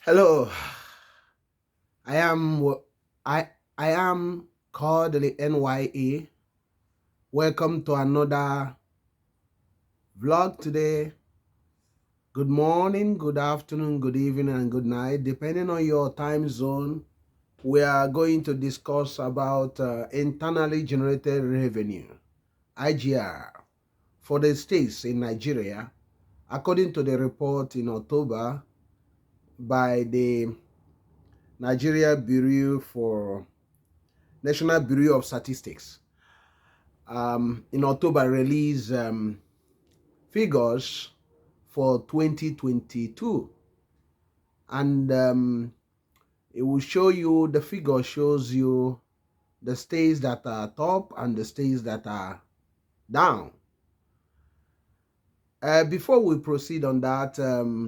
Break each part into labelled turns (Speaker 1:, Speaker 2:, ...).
Speaker 1: Hello, I am I am Kodili-nye. Welcome to another vlog today. Good morning, good afternoon, good evening, and good night, depending on your time zone. We are going to discuss about internally generated revenue (IGR) for the states in Nigeria, according to the report in October by the Nigeria National Bureau of Statistics. In October, released figures for 2022, and it will show you, the figure shows you the states that are top and the states that are down. Before we proceed on that,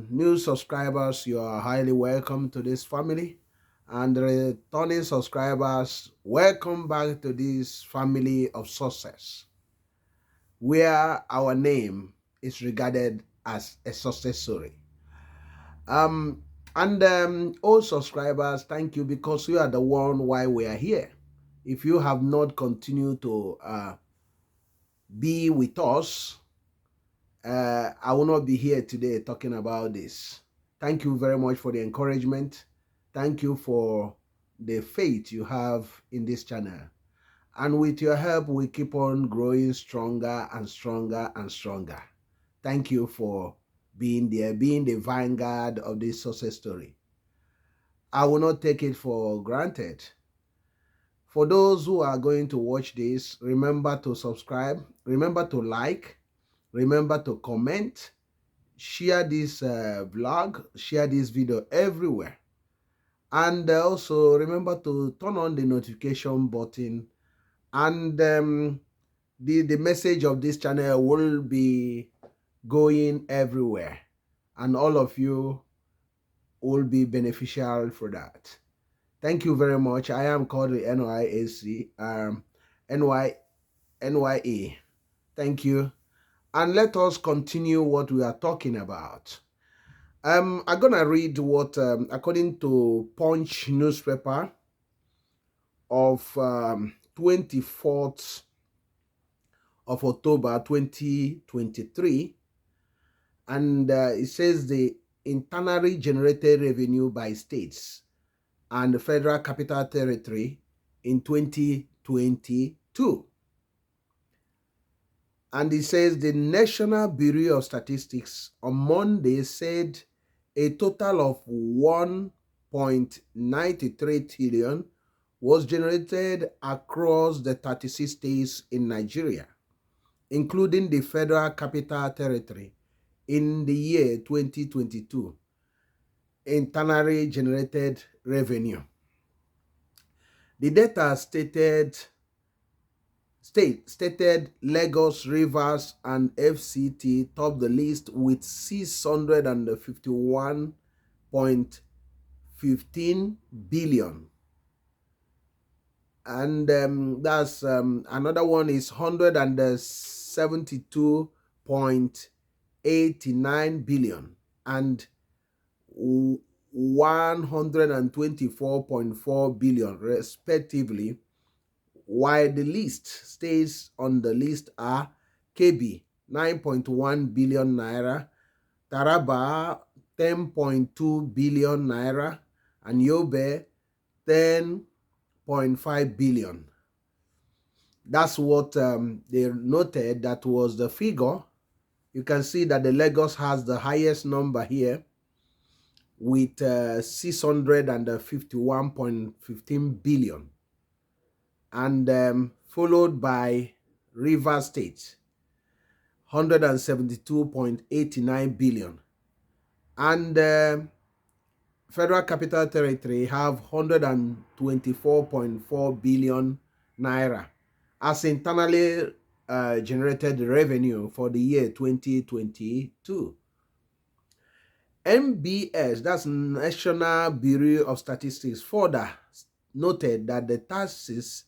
Speaker 1: new subscribers, you are highly welcome to this family, and returning subscribers, welcome back to this family of success, where our name is regarded as a success story. And all subscribers, thank you, because you are the one why we are here. If you have not continued to be with us, I will not be here today talking about this. Thank you very much for the encouragement. Thank you for the faith you have in this channel. And with your help, we keep on growing stronger and stronger and stronger. Thank you for being there, being the vanguard of this success story. I will not take it for granted. For those who are going to watch this, remember to subscribe, remember to like, remember to comment, share this vlog, share this video everywhere. And also remember to turn on the notification button, and the message of this channel will be going everywhere, and all of you will be beneficial for that. Thank you very much. I am called the NYE. Thank you. And let us continue what we are talking about. I'm gonna read what, according to Punch newspaper of 24th of October 2023, and it says the internally generated revenue by states and the Federal Capital Territory in 2022. And it says the National Bureau of Statistics on Monday said a total of 1.93 trillion was generated across the 36 states in Nigeria, including the Federal Capital Territory, in the year 2022. Internally generated revenue. The data stated Lagos, Rivers, and FCT topped the list with 651.15 billion. And that's another one is 172.89 billion and 124.4 billion respectively, while the least stays on the list are KB 9.1 billion naira, Taraba 10.2 billion naira, and Yobe 10.5 billion. That's what they noted. That was the figure. You can see that the Lagos has the highest number here with 651.15 billion, and followed by Rivers State 172.89 billion, and Federal Capital Territory have 124.4 billion naira as internally generated revenue for the year 2022. NBS, that's National Bureau of Statistics, further noted that the taxes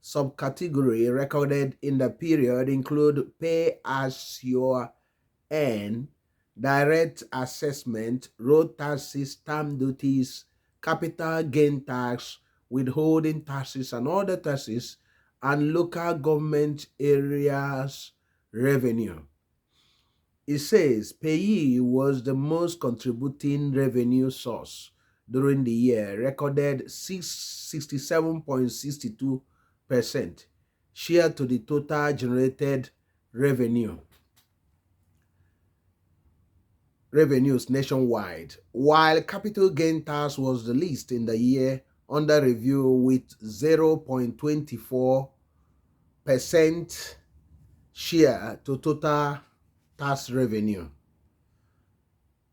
Speaker 1: subcategory recorded in the period include pay as you earn, direct assessment, road taxes, stamp duties, capital gain tax, withholding taxes, and other taxes, and local government areas revenue. It says payee was the most contributing revenue source during the year, recorded 67.62% share to the total generated revenues nationwide, while capital gain tax was the least in the year under review with 0.24% share to total tax revenue.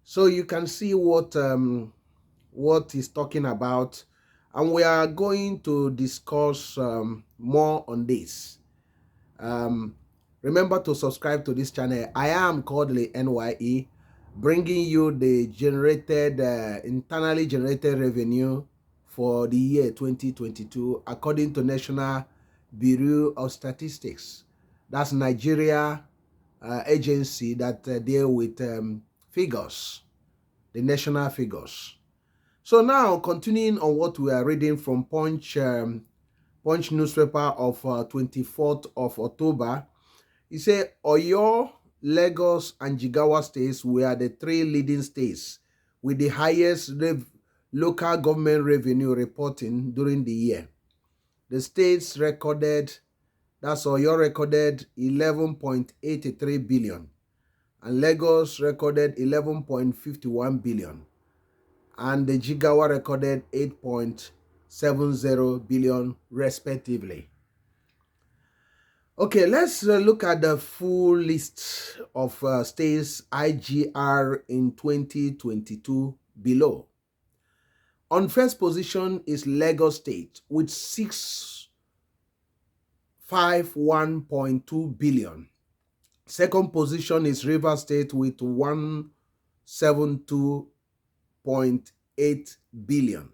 Speaker 1: So you can see what he's talking about, and we are going to discuss more on this. Remember to subscribe to this channel. I am Kodili-nye, bringing you the internally generated revenue for the year 2022 according to National Bureau of Statistics. That's Nigeria agency that deal with figures, the national figures. So now, continuing on what we are reading from Punch newspaper of 24th of October, he said Oyo, Lagos, and Jigawa states were the three leading states with the highest local government revenue reporting during the year. The states recorded, that's Oyo recorded 11.83 billion, and Lagos recorded 11.51 billion, and the Jigawa recorded 8.70 billion respectively. Okay, let's look at the full list of states IGR in 2022 below. On first position is Lagos State with 651.2 billion. Second position is Rivers State with 172.8 billion.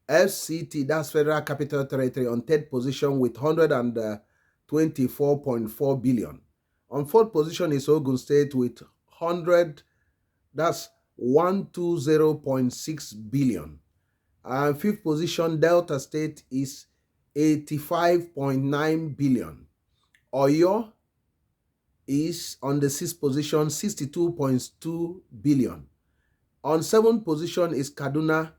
Speaker 1: FCT, that's Federal Capital Territory, on third position with 124.4 billion. On fourth position is Ogun State with 120.6 billion. And fifth position, Delta State, is 85.9 billion. Oyo is on the sixth position, 62.2 billion. On seventh position is Kaduna,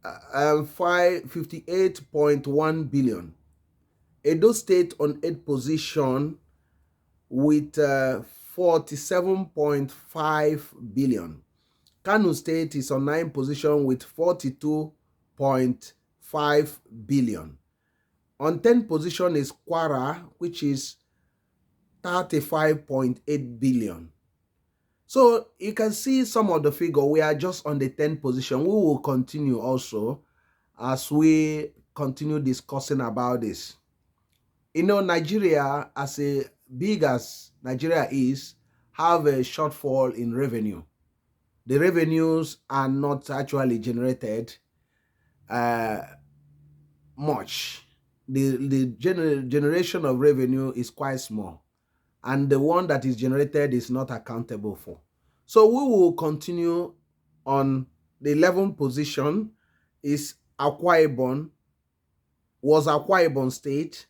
Speaker 1: 58.1 billion. Edo State on eighth position with 47.5 billion. Kano State is on ninth position with 42.5 billion. On 10th position is Kwara, which is 35.8 billion. So you can see some of the figure. We are just on the 10th position. We will continue also as we continue discussing about this. You know, Nigeria, as big as Nigeria is, have a shortfall in revenue. The revenues are not actually generated much. The generation of revenue is quite small, and the one that is generated is not accountable for. So we will continue on the 11th position is Akwa Ibom State,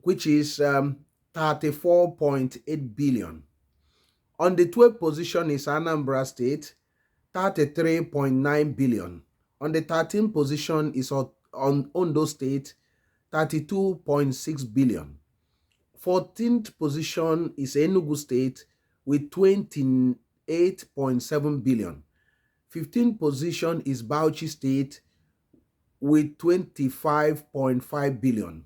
Speaker 1: which is 34.8 billion. On the 12th position is Anambra State, 33.9 billion. On the 13th position is on Ondo State, 32.6 billion. 14th position is Enugu State with 28.7 billion. 15th position is Bauchi State with 25.5 billion.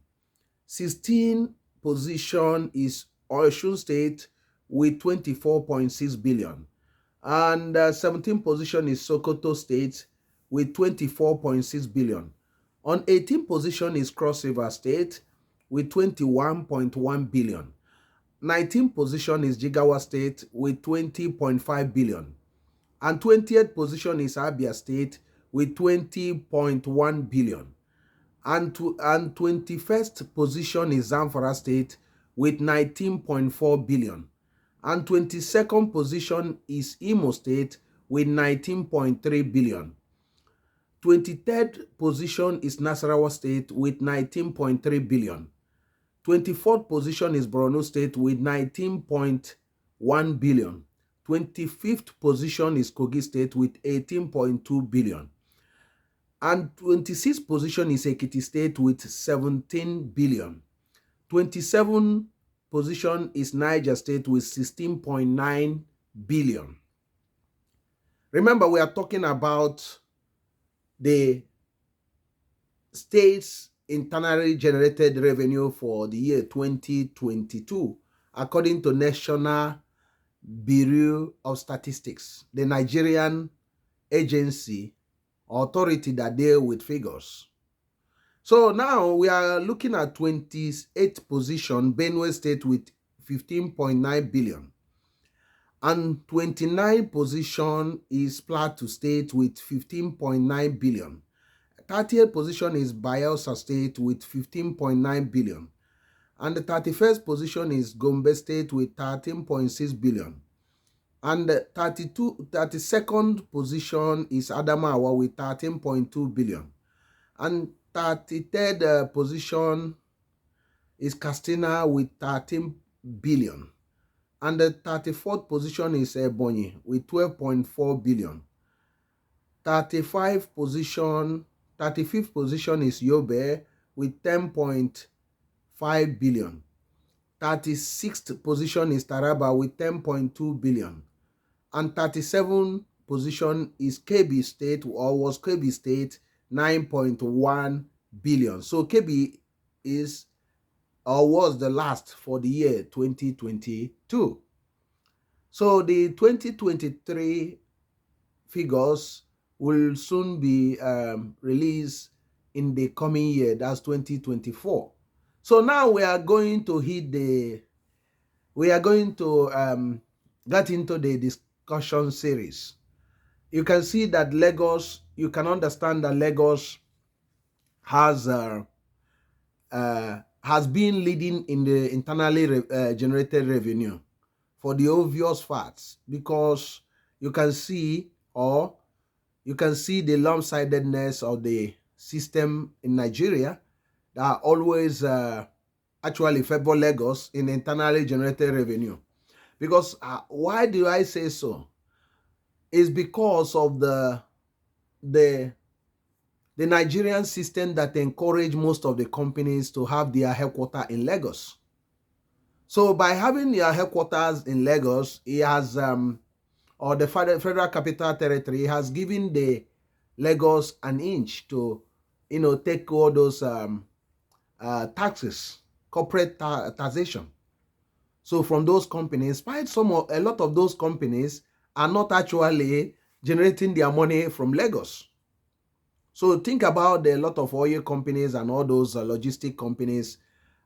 Speaker 1: 16th position is Osun State with 24.6 billion. And 17th position is Sokoto State with 24.6 billion. On 18th position is Cross River State with 21.1 billion. 19th position is Jigawa State with 20.5 billion. And 20th position is Abia State with 20.1 billion. And 21st position is Zamfara State with 19.4 billion. And 22nd position is Imo State with 19.3 billion. 23rd position is Nasarawa State with 19.3 billion. 24th position is Borno State with 19.1 billion. 25th position is Kogi State with 18.2 billion. And 26th position is Ekiti State with 17 billion. 27th position is Niger State with 16.9 billion. Remember, we are talking about the state's internally generated revenue for the year 2022, according to National Bureau of Statistics, the Nigerian agency authority that deal with figures. So now we are looking at 28th position, Benue State with 15.9 billion. And 29th position is Plateau State with 15.9 billion. 30th position is Bayelsa State with 15.9 billion. And the 31st position is Gombe State with 13.6 billion. And the 32nd position is Adamawa with 13.2 billion. And 33rd position is Castina with 13 billion. And the 34th position is Ebonyi with 12.4 billion. 35th position is Yobe with 10.5 billion. 36th position is Taraba with 10.2 billion. And 37th position is Kebbi State, or was Kebbi State, 9.1 billion. So Kebbi is or was the last for the year 2022. So the 2023 figures will soon be released in the coming year, that's 2024. So now we are going to get into the discussion series. You can see that Lagos, you can understand that Lagos has been leading in the internally generated revenue for the obvious facts, because you can see the lopsidedness of the system in Nigeria that always actually favor Lagos in internally generated revenue. Because why do I say so? It's because of the Nigerian system that encourage most of the companies to have their headquarters in Lagos. So by having their headquarters in Lagos, it has or the Federal Capital Territory has given the Lagos an inch to take all those taxes, corporate taxation. So from those companies, a lot of those companies are not actually generating their money from Lagos. So think about a lot of oil companies and all those logistic companies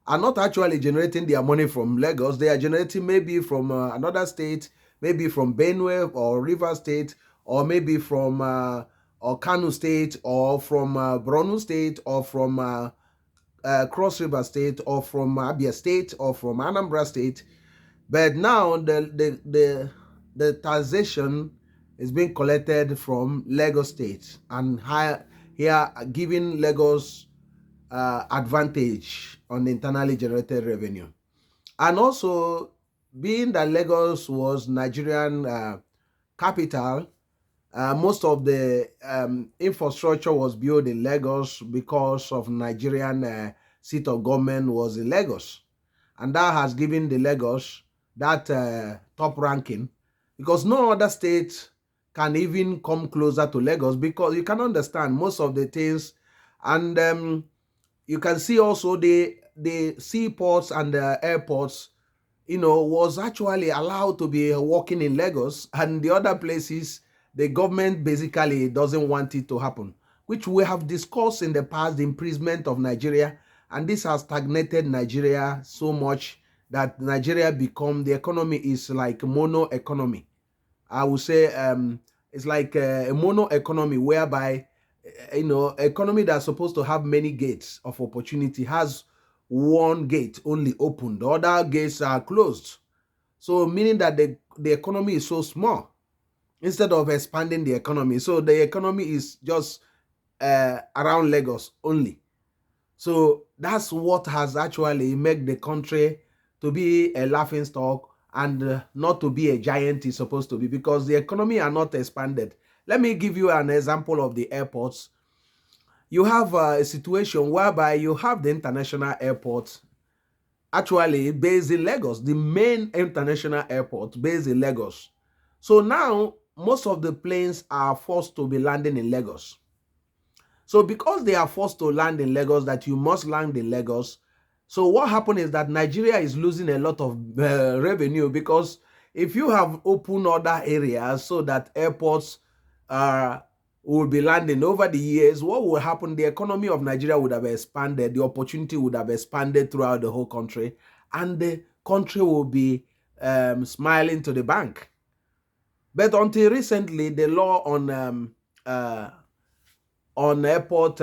Speaker 1: are not actually generating their money from Lagos. They are generating maybe from another state, maybe from Benue or River State, or maybe from or Kano State, or from Borno State, or from Cross River State, or from Abia State, or from Anambra State. But now the taxation is being collected from Lagos State, and here giving Lagos advantage on the internally generated revenue. And also, being that Lagos was Nigerian capital, most of the infrastructure was built in Lagos because of Nigerian seat of government was in Lagos. And that has given the Lagos that top ranking, because no other state can even come closer to Lagos, because you can understand most of the things. And you can see also the seaports and the airports, was actually allowed to be working in Lagos, and the other places, the government basically doesn't want it to happen, which we have discussed in the past, the imprisonment of Nigeria, and this has stagnated Nigeria so much that Nigeria the economy is like mono economy. I would say it's like a mono economy, whereby economy that's supposed to have many gates of opportunity has one gate only open, the other gates are closed. So meaning that the economy is so small instead of expanding the economy. So the economy is just around Lagos only. So that's what has actually made the country to be a laughing stock and not to be a giant it's supposed to be, because the economy are not expanded. Let me give you an example of the airports. You have a situation whereby you have the international airport actually based in Lagos, the main international airport based in Lagos. So now most of the planes are forced to be landing in Lagos. So because they are forced to land in Lagos, that you must land in Lagos. So what happened is that Nigeria is losing a lot of revenue, because if you have opened other areas so that airports will be landing over the years, what will happen? The economy of Nigeria would have expanded, the opportunity would have expanded throughout the whole country, and the country will be smiling to the bank. But until recently, the law on airport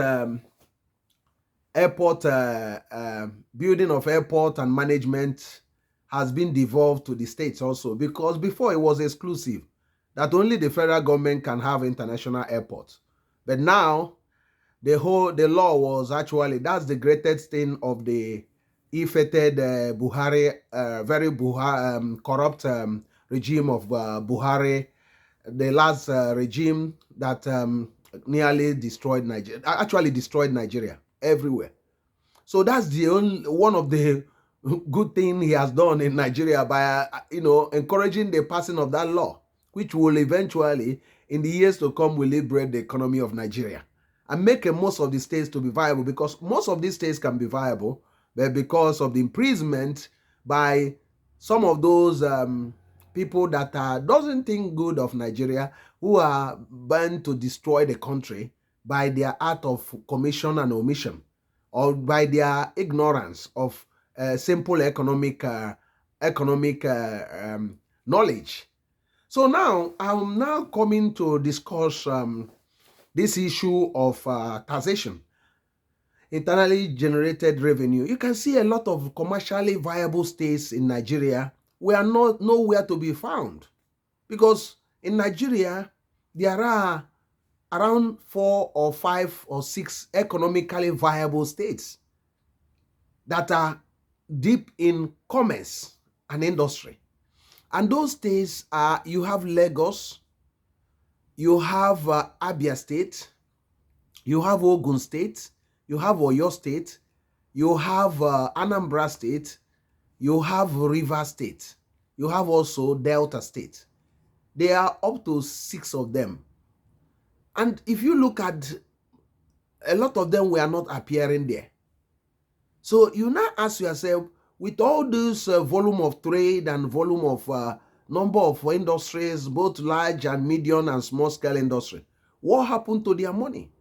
Speaker 1: building of airport and management has been devolved to the states also, because before it was exclusive that only the federal government can have international airports. But now the law was actually, that's the greatest thing of the ill-fated Buhari, very corrupt regime of Buhari, the last regime that nearly destroyed Nigeria, actually destroyed Nigeria everywhere. So that's the only one of the good thing he has done in Nigeria by encouraging the passing of that law, which will eventually, in the years to come, will liberate the economy of Nigeria and make most of the states to be viable, because most of these states can be viable, but because of the imprisonment by some of those people that doesn't think good of Nigeria, who are bound to destroy the country by their act of commission and omission, or by their ignorance of simple economic knowledge. So now I'm now coming to discuss this issue of taxation, internally generated revenue. You can see a lot of commercially viable states in Nigeria were not nowhere to be found, because in Nigeria there are around 4 or 5 or 6 economically viable states that are deep in commerce and industry. And those states are, you have Lagos, you have Abia State, you have Ogun State, you have Oyo State, you have Anambra State, you have River State, you have also Delta State. There are up to 6 of them. And if you look at, a lot of them were not appearing there. So you now ask yourself, with all this volume of trade and volume of number of industries, both large and medium and small scale industry, what happened to their money?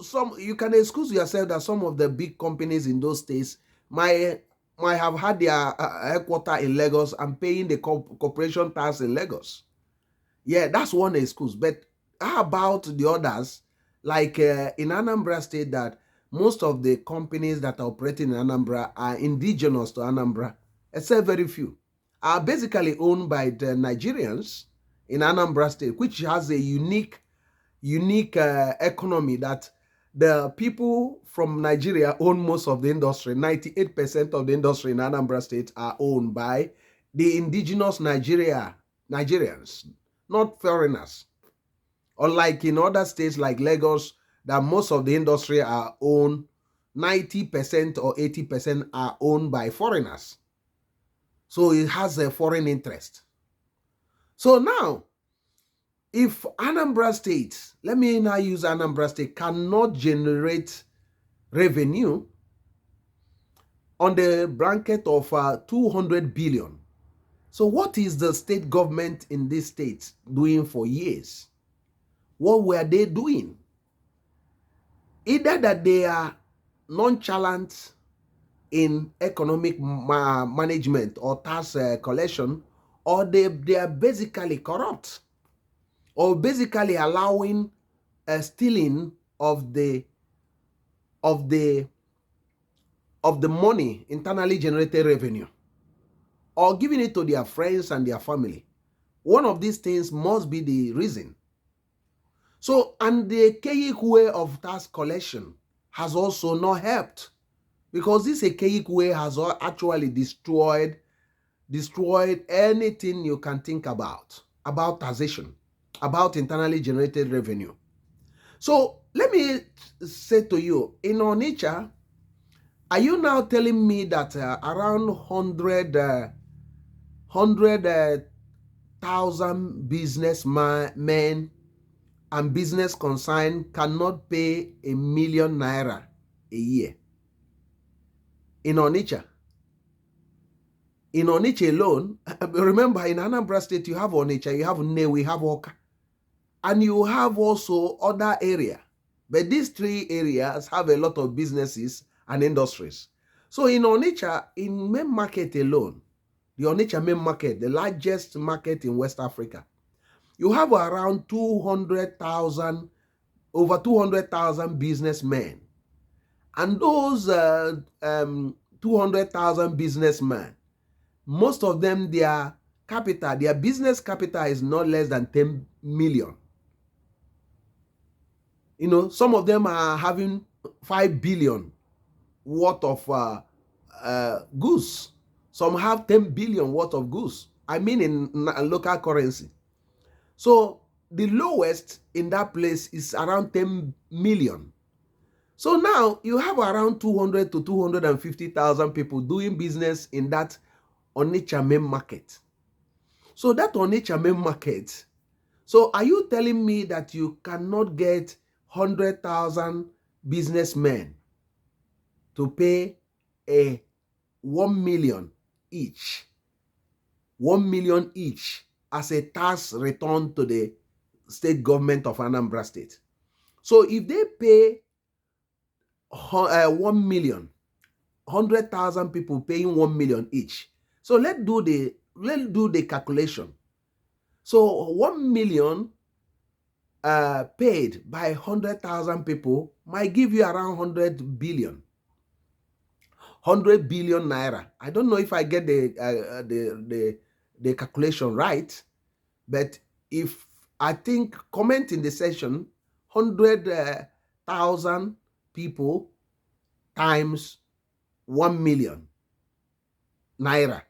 Speaker 1: Some, you can excuse yourself that some of the big companies in those states might have had their headquarters in Lagos and paying the corporation tax in Lagos. Yeah, that's one excuse. But how about the others? Like in Anambra State, that most of the companies that are operating in Anambra are indigenous to Anambra, except very few, are basically owned by the Nigerians in Anambra State, which has a unique economy, that the people from Nigeria own most of the industry. 98% of the industry in Anambra State are owned by the indigenous Nigerians, not foreigners. Unlike in other states like Lagos, that most of the industry are owned, 90% or 80% are owned by foreigners. So it has a foreign interest. So now, if Anambra State, let me now use Anambra State, cannot generate revenue on the blanket of 200 billion, so what is the state government in this state doing for years? What were they doing? Either that they are nonchalant in economic management or tax collection, or they are basically corrupt, or basically allowing stealing of the money, internally generated revenue. or giving it to their friends and their family. One of these things must be the reason. So, and the archaic way of tax collection has also not helped, because this archaic way has actually destroyed anything you can think about taxation, about internally generated revenue. So let me say to you, in Onitsha, are you now telling me that around 100,000 businessmen and business concern cannot pay ₦1 million a year? In Onitsha. In Onitsha alone, remember in Anambra State, you have Onitsha, you have Nnewi, you have Awka, and you have also other area. But these three areas have a lot of businesses and industries. So in Onitsha, in main market alone, the Onitsha main market, the largest market in West Africa, you have around 200,000, over 200,000 businessmen. And those 200,000 businessmen, most of them, their capital, their business capital is not less than 10 million. You know, some of them are having 5 billion worth of goods. Some have 10 billion worth of goods. I mean in local currency. So the lowest in that place is around 10 million. So now you have around 200 to 250,000 people doing business in that Onitsha main market. So that Onitsha main market, so are you telling me that you cannot get 100,000 businessmen to pay a 1 million each, 1 million each as a tax return to the state government of Anambra State? So if they pay 1 million, 100,000 people paying 1 million each. So let's do the calculation. So 1 million paid by 100,000 people might give you around 100 billion. 100 billion naira. I don't know if I get the calculation right, but if I think, comment in the section, 100,000 people times 1 million naira.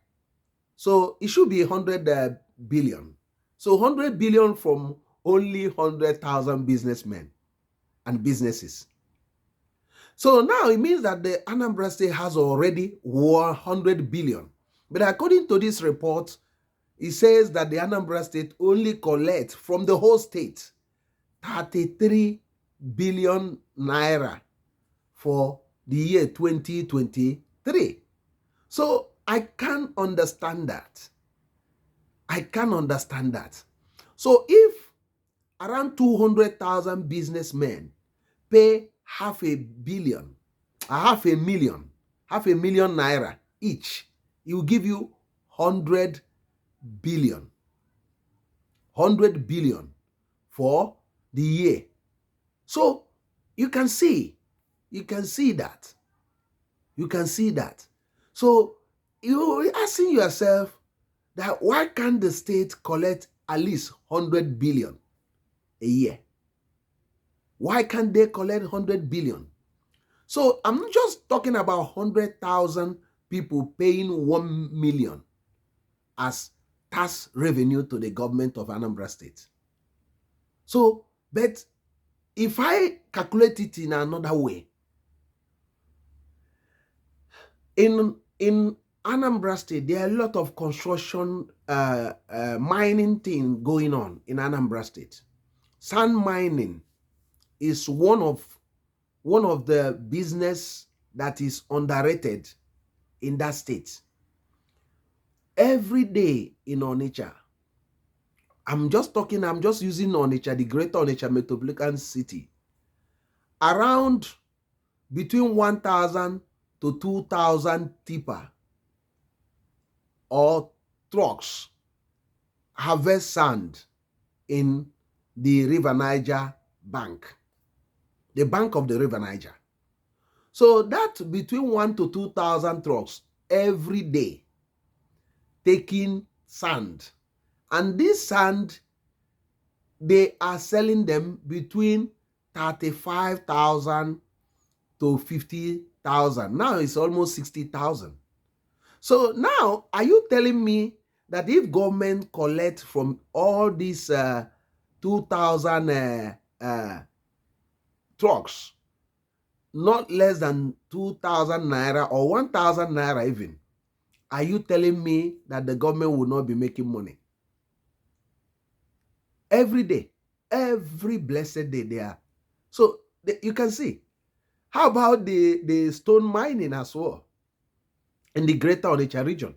Speaker 1: So it should be 100 billion. So 100 billion from only 100,000 businessmen and businesses. So now it means that the Anambra State has already 100 billion. But according to this report, it says that the Anambra State only collects from the whole state 33 billion naira for the year 2023. So I can't understand that. I can't understand that. So if around 200,000 businessmen pay half a million naira each, it will give you 100 billion. 100 billion for the year. So you can see that. You can see that. So you're asking yourself that why can't the state collect at least 100 billion a year? Why can't they collect 100 billion? So I'm not just talking about 100,000 people paying 1 million as tax revenue to the government of Anambra State. So, but if I calculate it in another way, in Anambra State, there are a lot of construction, mining thing going on in Anambra State. Sand mining is one of the business that is underrated in that state. Every day in Onitsha, I'm just using Onitsha, the greater Onitsha metropolitan city, around between 1,000 to 2,000 tipper or trucks harvest sand in the River Niger bank, the bank of the River Niger. So that between 1,000 to 2,000 trucks every day taking sand. And this sand, they are selling them between 35,000 to 50,000. Now it's almost 60,000. So now, are you telling me that if government collect from all these 2,000 trucks, not less than 2,000 naira or 1,000 naira even, are you telling me that the government will not be making money? Every day, every blessed day they are. So you can see. How about the stone mining as well in the greater Onitsha region?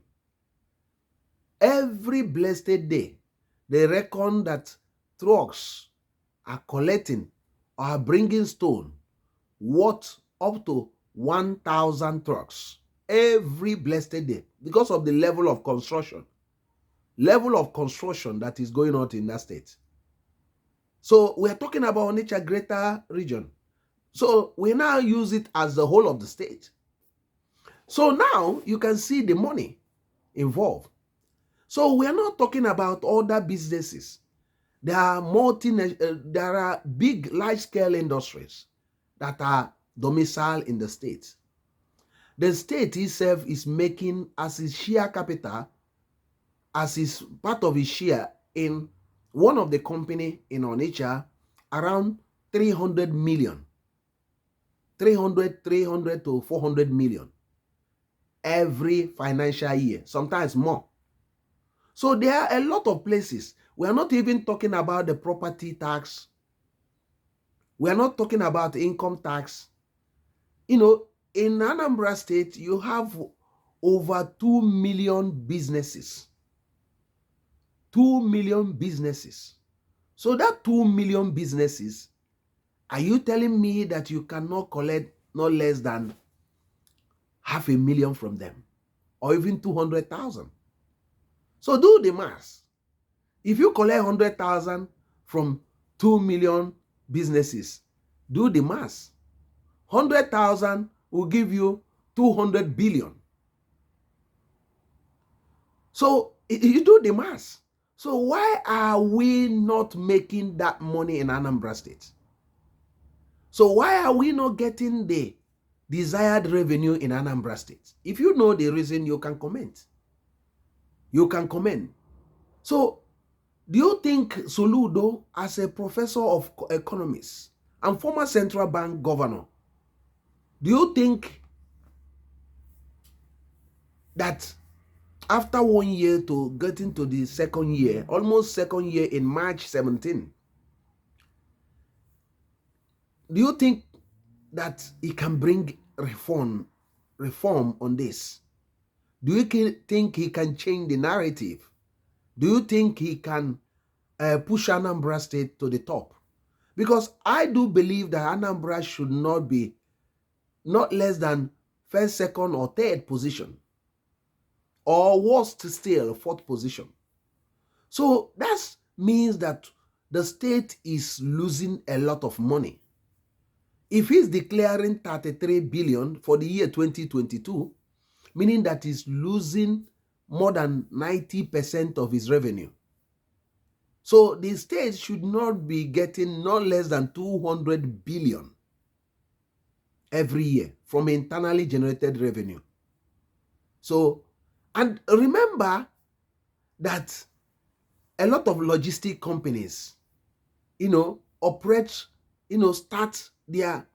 Speaker 1: Every blessed day, they reckon that trucks are collecting or are bringing stone worth up to 1,000 trucks every blessed day because of the level of construction that is going on in that state. So we're talking about Onitsha greater region. So we now use it as the whole of the state. So now you can see the money involved. So we are not talking about other businesses. There are big, large-scale industries that are domiciled in the state. The state itself is making as its share capital, as is part of its share in one of the company in Onitsha, around 300 million. 300 to 400 million every financial year, sometimes more. So there are a lot of places. We are not even talking about the property tax. We are not talking about income tax. You know, in Anambra State, you have over 2 million businesses. 2 million businesses. So that 2 million businesses, are you telling me that you cannot collect no less than 500,000 from them, or even 200,000? So do the math. If you collect 100,000 from 2 million businesses, do the math. 100,000 will give you 200 billion. So you do the math. So why are we not making that money in Anambra State? So why are we not getting the desired revenue in Anambra State? If you know the reason, you can comment. You can comment. So do you think Soludo, as a professor of economics and former central bank governor, do you think that after 1 year to get into the second year, almost second year in March 17, do you think that he can bring reform on this? Do you think he can change the narrative? Do you think he can push Anambra State to the top? Because I do believe that Anambra should not be not less than first, second, or third position, or worst still, fourth position. So that means that the state is losing a lot of money. If he's declaring 33 billion for the year 2022, meaning that he's losing more than 90% of his revenue. So the state should not be getting not less than 200 billion every year from internally generated revenue. So, and remember that a lot of logistic companies, operate, start their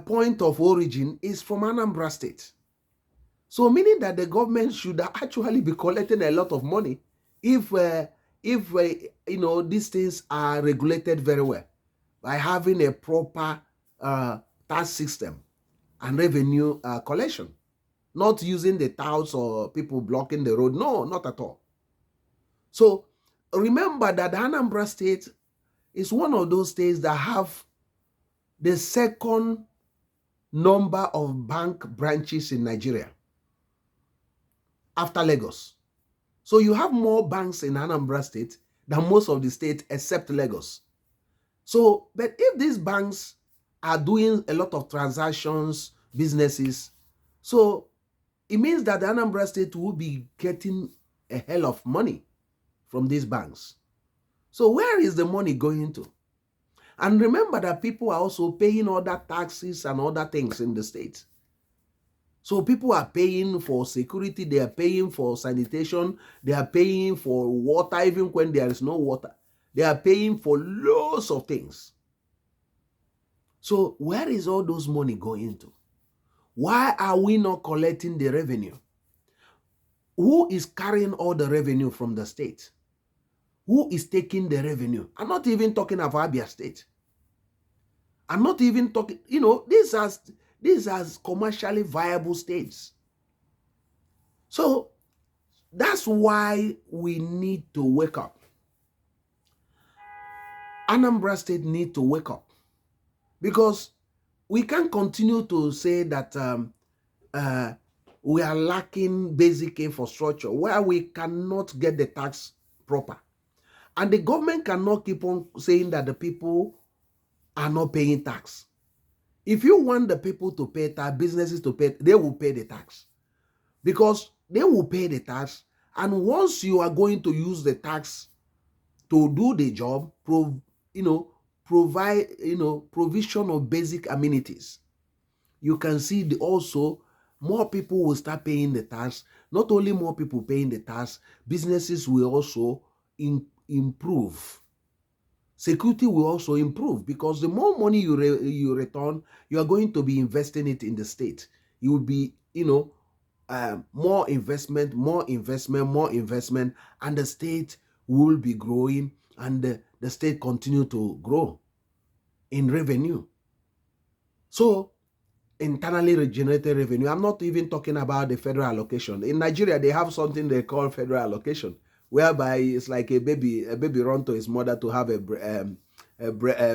Speaker 1: point of origin is from Anambra State. So meaning that the government should actually be collecting a lot of money if these things are regulated very well by having a proper tax system and revenue collection, not using the touts or people blocking the road. No, not at all. So remember that Anambra State is one of those states that have the second number of bank branches in Nigeria after Lagos. So you have more banks in Anambra State than most of the states except Lagos. So, but if these banks are doing a lot of transactions, businesses, so it means that the Anambra State will be getting a hell of money from these banks. So where is the money going to? And remember that people are also paying other taxes and other things in the state. So people are paying for security, they are paying for sanitation, they are paying for water even when there is no water. They are paying for loads of things. So where is all those money going to? Why are we not collecting the revenue? Who is carrying all the revenue from the state? Who is taking the revenue? I'm not even talking of Abia State. I'm not even talking, these are commercially viable states. So that's why we need to wake up. Anambra State need to wake up, because we can't continue to say that we are lacking basic infrastructure where we cannot get the tax proper. And the government cannot keep on saying that the people are not paying tax. If you want the people to pay tax, businesses to pay, they will pay the tax. Because they will pay the tax, and once you are going to use the tax to do the job, provide provision of basic amenities, you can see also more people will start paying the tax. Not only more people paying the tax, businesses will also improve. Security will also improve, because the more money you return, you are going to be investing it in the state. You will be, more investment, and the state will be growing, and the state continue to grow in revenue. So internally generated revenue, I'm not even talking about the federal allocation. In Nigeria, they have something they call federal allocation, whereby it's like a baby run to his mother to have a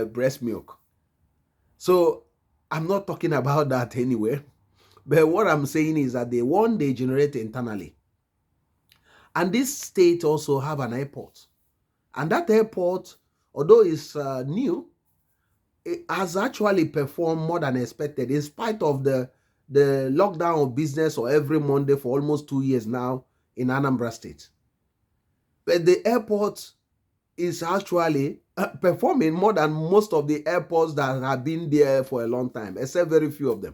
Speaker 1: breast milk. So I'm not talking about that anyway. But what I'm saying is that they generate internally. And this state also have an airport. And that airport, although it's new, it has actually performed more than expected, in spite of the lockdown of business or every Monday for almost 2 years now in Anambra State. But the airport is actually performing more than most of the airports that have been there for a long time, except very few of them.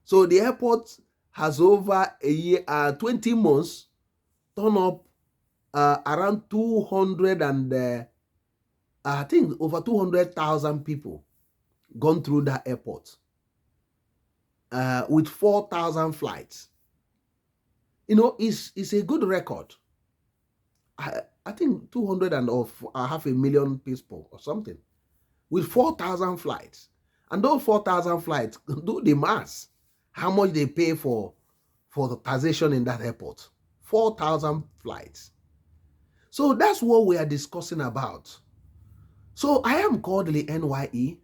Speaker 1: So the airport has over a year, 20 months, turned up around 200 and I think over 200,000 people gone through that airport with 4,000 flights. It's a good record. I think 200 and of half a million people or something with 4,000 flights. And those 4,000 flights, do the math, how much they pay for the taxation in that airport. 4,000 flights. So that's what we are discussing about. So I am Kodili-nye.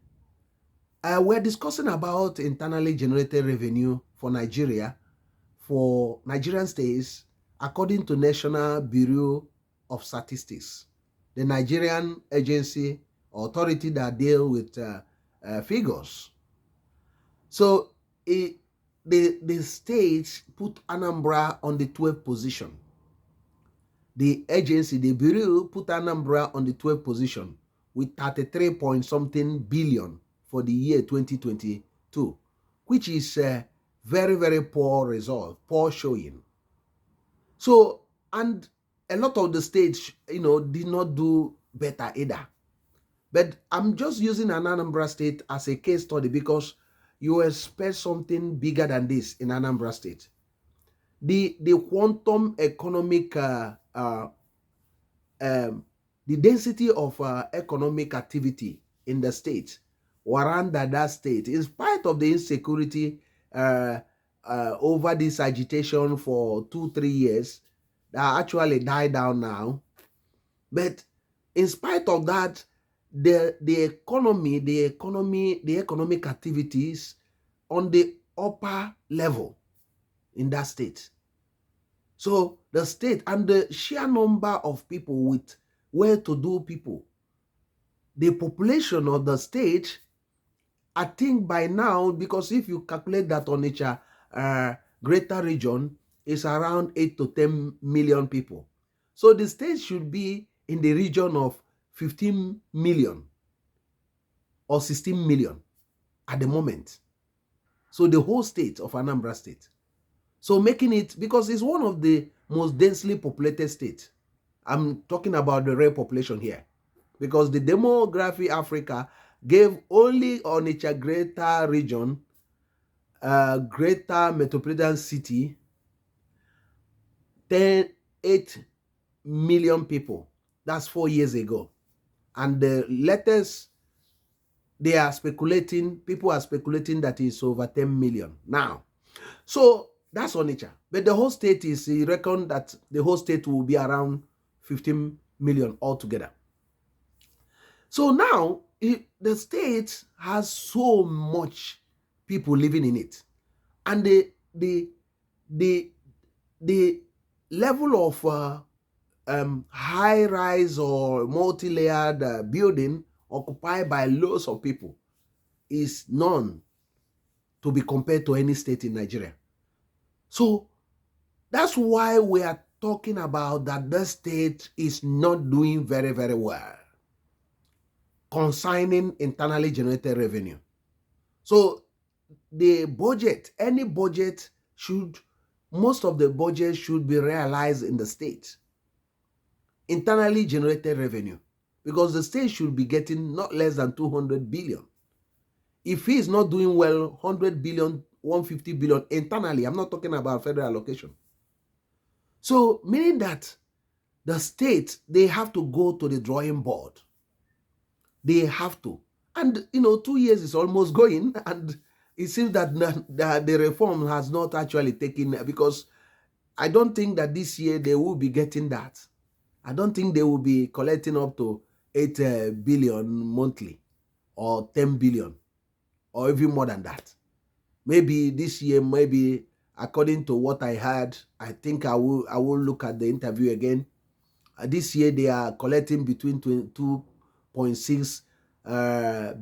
Speaker 1: We're discussing about internally generated revenue for Nigeria, for Nigerian states, according to National Bureau of Statistics, the Nigerian agency authority that deal with figures. So the states put Anambra on the 12th position. The agency, the Bureau, put Anambra on the 12th position with 33 point something billion for the year 2022, which is a very, very poor result, poor showing. So, and a lot of the states, did not do better either. But I'm just using an Anambra State as a case study because you expect something bigger than this in Anambra State. The quantum economic, the density of economic activity in the state, Waranda, that state, in spite of the insecurity over this agitation for 2-3 years, that actually died down now. But in spite of that, the economic activities on the upper level in that state. So the state and the sheer number of people with well-to-do people, the population of the state, I think by now, because if you calculate that on nature, greater region is around 8 to 10 million people. So the state should be in the region of 15 million or 16 million at the moment. So the whole state of Anambra State. So making it, because it's one of the most densely populated states. I'm talking about the real population here. Because the demography Africa gave only Onitsha greater region, greater metropolitan city, 8 million people. That's 4 years ago. And the latest, people are speculating that it's over 10 million now. So that's Onitsha. But the whole state is, you reckon that the whole state will be around 15 million altogether. So now, the state has so much people living in it. And the level of high-rise or multi-layered building occupied by loads of people is none to be compared to any state in Nigeria. So that's why we are talking about that the state is not doing very, very well concerning internally generated revenue. So the budget, any budget most of the budget should be realized in the state. Internally generated revenue, because the state should be getting not less than 200 billion. If he is not doing well, 100 billion, 150 billion internally, I'm not talking about federal allocation. So meaning that the state, they have to go to the drawing board. They have to. And, 2 years is almost going, and it seems that the reform has not actually taken, because I don't think that this year they will be getting that. I don't think they will be collecting up to 8 billion monthly or 10 billion or even more than that. Maybe this year, maybe according to what I heard, I think I will look at the interview again. This year they are collecting between 2.6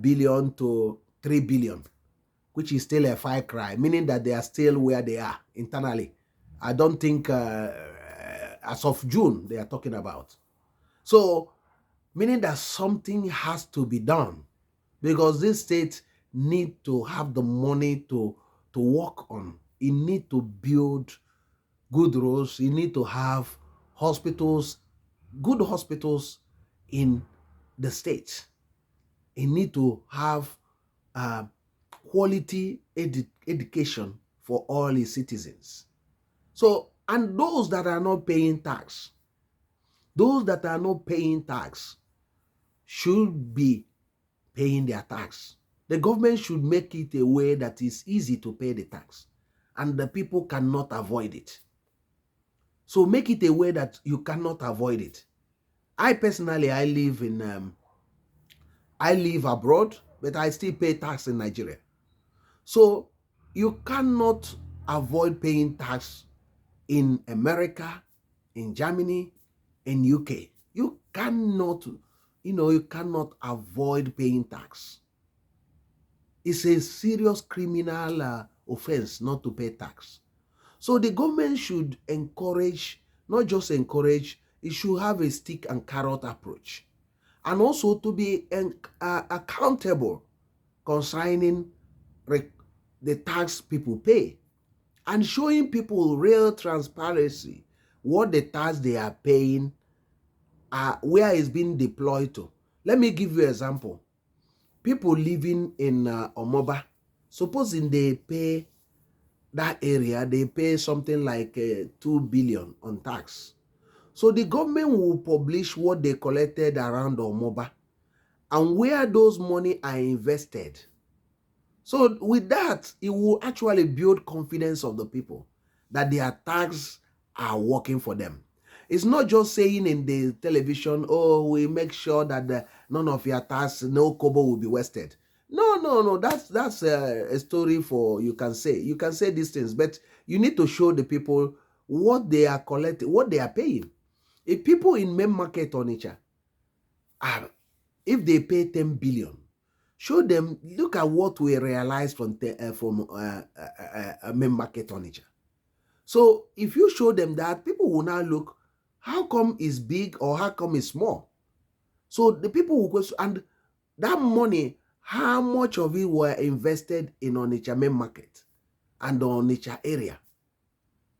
Speaker 1: billion to 3 billion, which is still a far cry, meaning that they are still where they are internally. I don't think as of June they are talking about. So meaning that something has to be done, because this state need to have the money to work on. It need to build good roads. You need to have hospitals, good hospitals in the state. You need to have quality education for all its citizens. So, and those that are not paying tax, should be paying their tax. The government should make it a way that is easy to pay the tax, and the people cannot avoid it. So make it a way that you cannot avoid it. I personally, I live abroad, but I still pay tax in Nigeria. So you cannot avoid paying tax in America, in Germany, in UK. You cannot avoid paying tax. It's a serious criminal offense not to pay tax. So the government should encourage, not just encourage, it should have a stick and carrot approach. And also to be accountable concerning the tax people pay, and showing people real transparency, what the tax they are paying, where it's being deployed to. Let me give you an example. People living in Omoba, supposing they pay that area, they pay something like 2 billion on tax. So the government will publish what they collected around Omoba and where those money are invested. So with that, it will actually build confidence of the people that their tax are working for them. It's not just saying in the television, oh, we make sure that none of your tax, no kobo will be wasted. No. That's a story for, you can say these things, but you need to show the people what they are collecting, what they are paying. If people in main market Onitsha, if they pay 10 billion, show them, look at what we realized from main market Onitsha. So if you show them that, people will now look, how come it's big or how come it's small? So the people will question, and that money, how much of it were invested in Onitsha main market and the Onitsha area?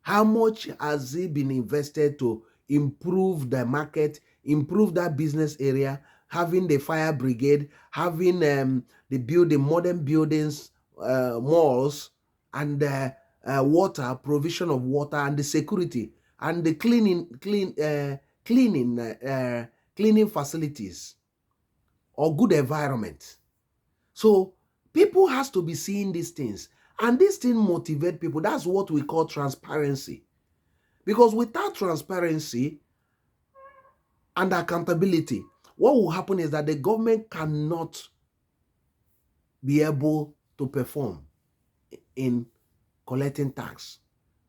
Speaker 1: How much has it been invested to improve the market, improve that business area, having the fire brigade, having the modern buildings, malls, and water, provision of water, and the security, and the cleaning facilities, or good environment. So people has to be seeing these things, and these things motivate people. That's what we call transparency. Because without transparency and accountability, what will happen is that the government cannot be able to perform in collecting tax.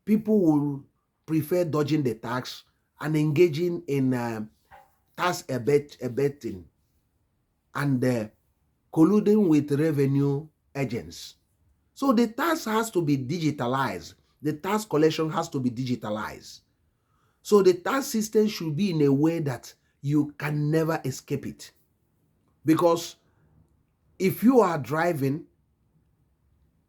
Speaker 1: People will prefer dodging the tax and engaging in tax abetting and colluding with revenue agents. So the tax has to be digitalized. The tax collection has to be digitalized. So the tax system should be in a way that you can never escape it. Because if you are driving,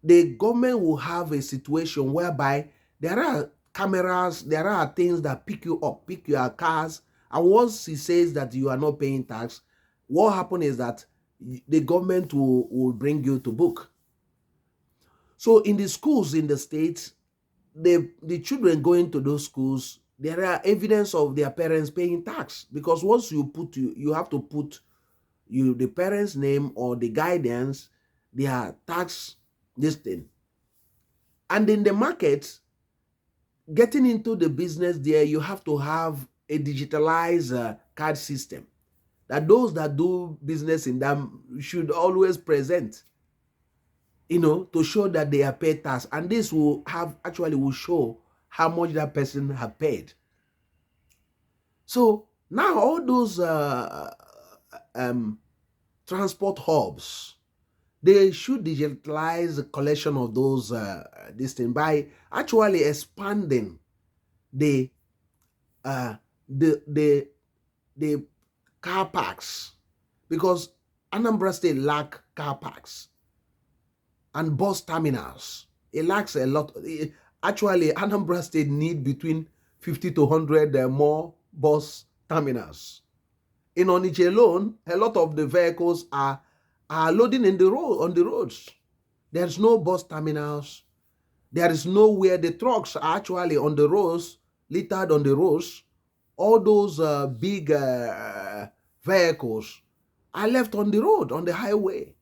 Speaker 1: the government will have a situation whereby there are cameras, there are things that pick you up, pick your cars, and once he says that you are not paying tax, what happens is that the government will bring you to book. So in the schools in the states, the children going to those schools, there are evidence of their parents paying tax, because once you have to put the parents' name or the guidance, their tax this thing. And in the market, getting into the business there, you have to have a digitalized card system that those that do business in them should always present, to show that they are paid tax. And this will show how much that person have paid. So now all those transport hubs, they should digitalize the collection of those this thing by actually expanding the car parks, because Anambra State lack car parks and bus terminals. It lacks a lot. Actually, Anambra State need between 50 to 100 more bus terminals. In Onitsha alone, a lot of the vehicles are loading on the roads. There's no bus terminals. There is nowhere. The trucks are actually on the roads, littered on the roads. All those big vehicles are left on the road, on the highway.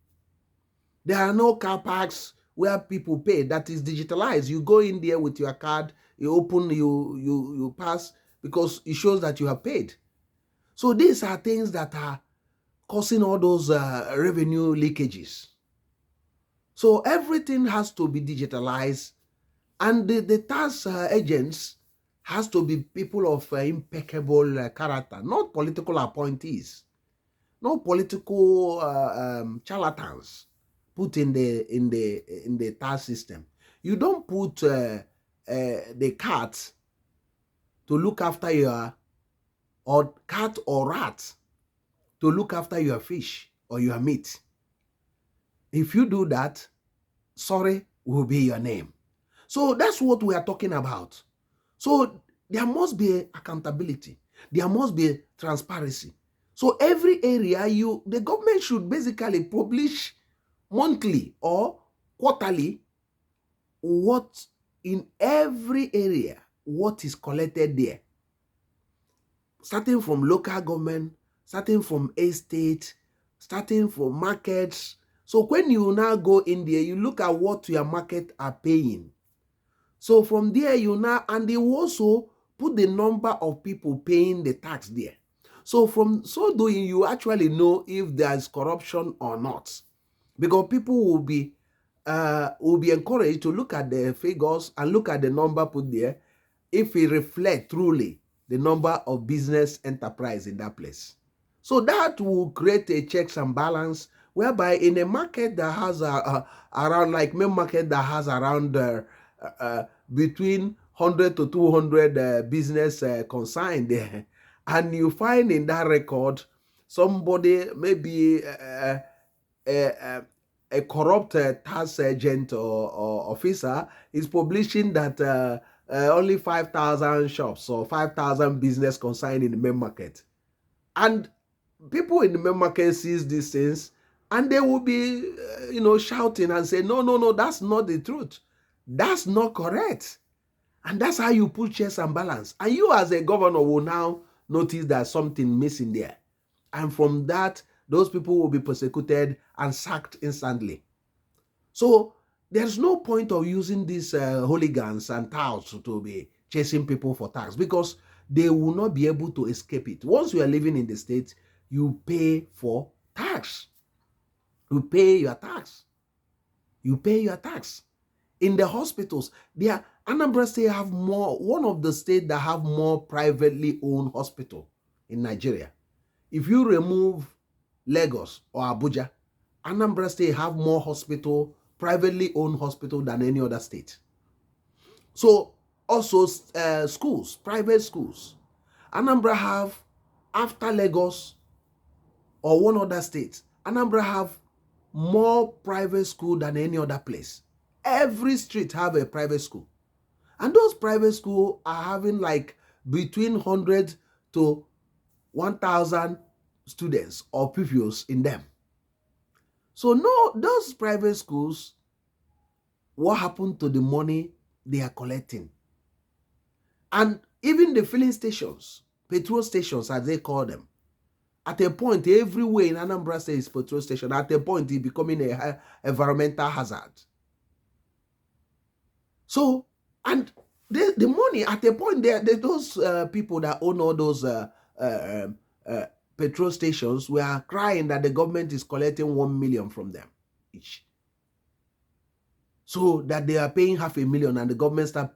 Speaker 1: There are no car parks where people pay. That is digitalized. You go in there with your card, you open, you pass, because it shows that you have paid. So these are things that are causing all those revenue leakages. So everything has to be digitalized, and the tax agents has to be people of impeccable character, not political appointees, not political charlatans put in the tax system. You don't put the cat to look after or cat or rat to look after your fish or your meat. If you do that, sorry will be your name. So that's what we are talking about. So there must be accountability. There must be transparency. So every area, the government should basically publish monthly or quarterly what in every area, what is collected there. Starting from local government, starting from estate, starting from markets. So when you now go in there, you look at what your market are paying. So from there, and they also put the number of people paying the tax there. So from so doing, you actually know if there is corruption or not, because people will be encouraged to look at the figures and look at the number put there, if it reflects truly the number of business enterprise in that place. So that will create a checks and balance, whereby in a market that has around, like main market that has around between 100 to 200 business consigned there. And you find in that record somebody, maybe a corrupt tax agent or officer, is publishing that only 5,000 shops or 5,000 business consigned in the main market. And people in the main market sees these things, and they will be, shouting and say, no, no, no, that's not the truth. That's not correct. And that's how you put checks and balance. And you as a governor will now notice that something missing there. And from that, those people will be persecuted and sacked instantly. So there's no point of using these hooligans and touts to be chasing people for tax, because they will not be able to escape it. Once you are living in the state, you pay for tax. You pay your tax. You pay your tax. In the hospitals, Anambra State have one of the states that have more privately owned hospital in Nigeria. If you remove Lagos or Abuja, Anambra State have more privately owned hospital than any other state. So also schools, private schools. Anambra have, after Lagos or one other state, Anambra have more private school than any other place. Every street have a private school. And those private schools are having like between 100 to 1,000 students or pupils in them. So no, those private schools, what happened to the money they are collecting? And even the filling stations, petrol stations as they call them, at a point, everywhere in Anambra State is petrol station. At a point, it's becoming an environmental hazard. So, and the money, at a point, those people that own all those petrol stations were crying that the government is collecting 1 million from them each. So that they are paying 500,000 and the government start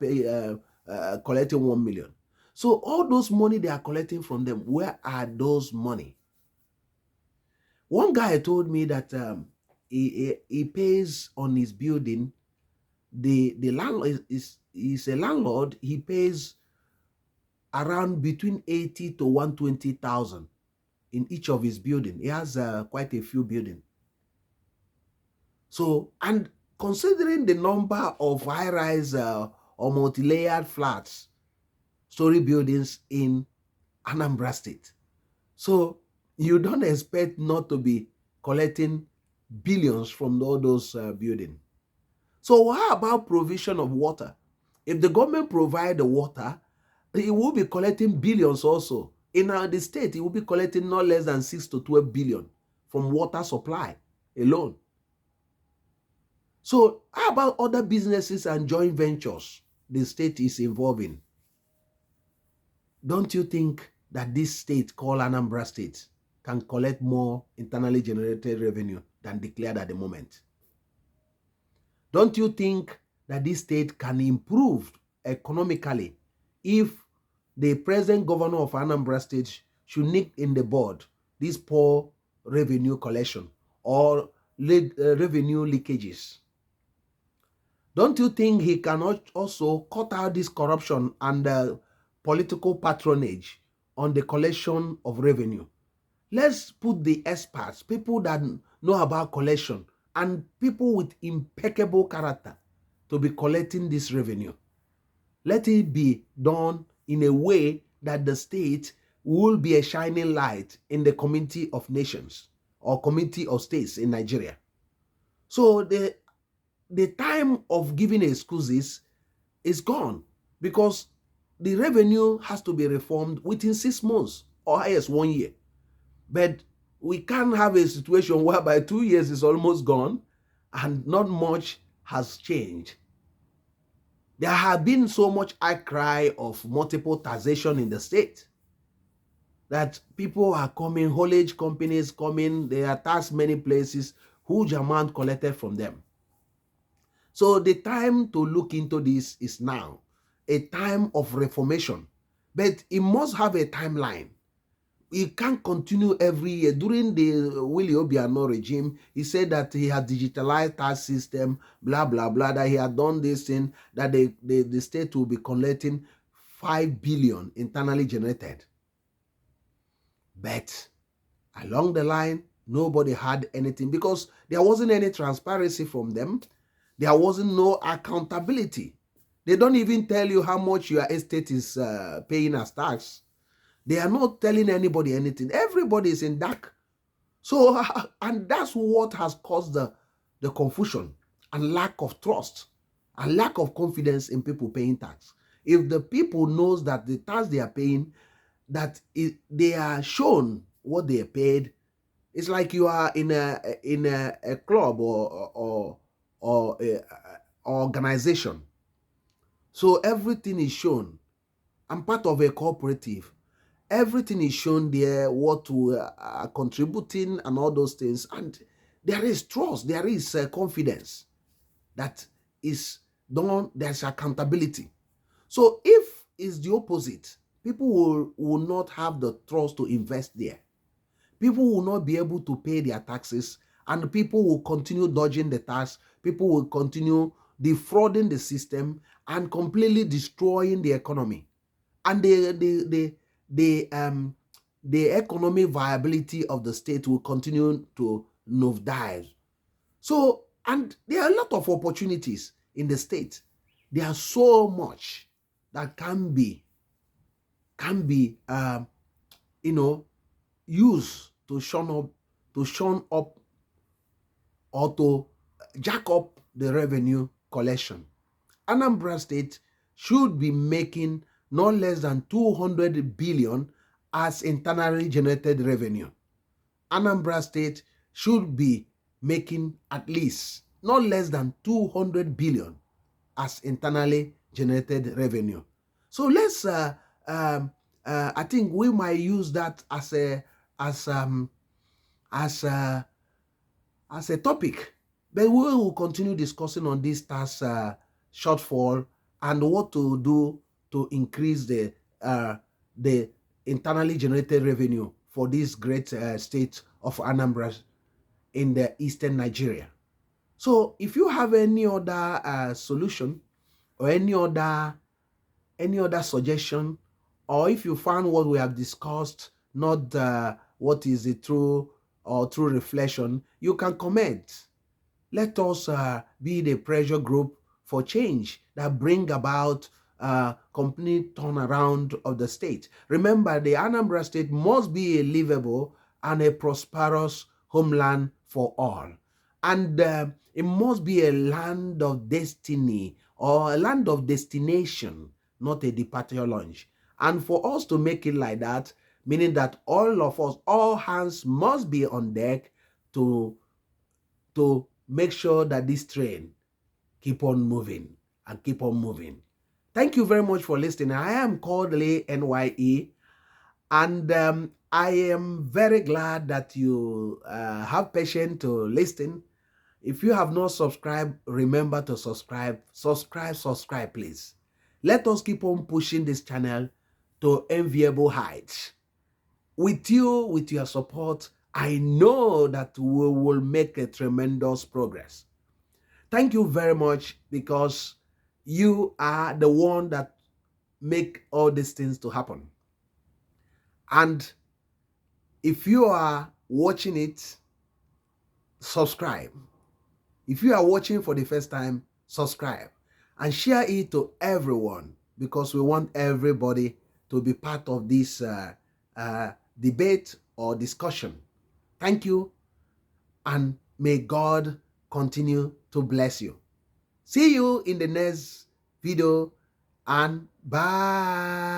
Speaker 1: collecting 1 million. So all those money they are collecting from them, where are those money? One guy told me that he pays on his building. The landlord is a landlord. He pays around between 80 to 120,000 in each of his building. He has quite a few buildings. So, and considering the number of high-rise or multi-layered flats, story buildings in Anambra State, so you don't expect not to be collecting billions from all those buildings. So how about provision of water? If the government provide the water, it will be collecting billions also. In the state, it will be collecting not less than 6 to 12 billion from water supply alone. So how about other businesses and joint ventures the state is involved in? Don't you think that this state called Anambra State can collect more internally generated revenue than declared at the moment? Don't you think that this state can improve economically if the present governor of Anambra State should nip in the bud this poor revenue collection or revenue leakages? Don't you think he cannot also cut out this corruption and political patronage on the collection of revenue? Let's put the experts, people that know about collection, and people with impeccable character to be collecting this revenue. Let it be done in a way that the state will be a shining light in the community of nations or community of states in Nigeria. So the time of giving excuses is gone, because the revenue has to be reformed within 6 months or highest 1 year. But we can't have a situation whereby 2 years is almost gone and not much has changed. There have been so much outcry of multiple taxation in the state that people are coming, haulage companies coming, they are taxed many places, huge amount collected from them. So the time to look into this is now, a time of reformation. But it must have a timeline. You can't continue every year. During the Willie Obiano regime, he said that he had digitalized tax system, blah, blah, blah, that he had done this thing, that the state will be collecting 5 billion internally generated. But along the line, nobody had anything because there wasn't any transparency from them. There wasn't no accountability. They don't even tell you how much your estate is paying as tax. They are not telling anybody anything. Everybody is in dark. So, and that's what has caused the confusion and lack of trust and lack of confidence in people paying tax. If the people knows that the tax they are paying, they are shown what they are paid, it's like you are in a club or a organization. So everything is shown. I'm part of a cooperative. Everything is shown there, what we are contributing and all those things. And there is trust, there is confidence that is done, there's accountability. So if it's the opposite, people will not have the trust to invest there. People will not be able to pay their taxes, and people will continue dodging the tax. People will continue defrauding the system and completely destroying the economy. And the economic viability of the state will continue to nosedive. So, and there are a lot of opportunities in the state. There are so much that can be used to shun up or to jack up the revenue collection. Anambra State should be making no less than 200 billion as internally generated revenue. Anambra State should be making at least no less than 200 billion as internally generated revenue. So let's I think we might use that as a topic. But we will continue discussing on this tax shortfall and what to do to increase the internally generated revenue for this great state of Anambra in the eastern Nigeria. So if you have any other solution or any other suggestion, or if you found what we have discussed not what is the true reflection, you can comment. Let us be the pressure group for change that bring about complete turnaround of the state. Remember, the Anambra State must be a livable and a prosperous homeland for all. And it must be a land of destiny or a land of destination, not a departure lounge. And for us to make it like that, meaning that all of us, all hands must be on deck to make sure that this train keep on moving and keep on moving. Thank you very much for listening. I am Kodili-nye, and I am very glad that you have patience to listen. If you have not subscribed, remember to subscribe. Subscribe, please. Let us keep on pushing this channel to enviable heights. With you, with your support, I know that we will make a tremendous progress. Thank you very much, because you are the one that make all these things to happen. And if you are watching it, subscribe. If you are watching for the first time, subscribe and share it to everyone, because we want everybody to be part of this debate or discussion. Thank you, and may God continue to bless you. See you in the next video, and bye.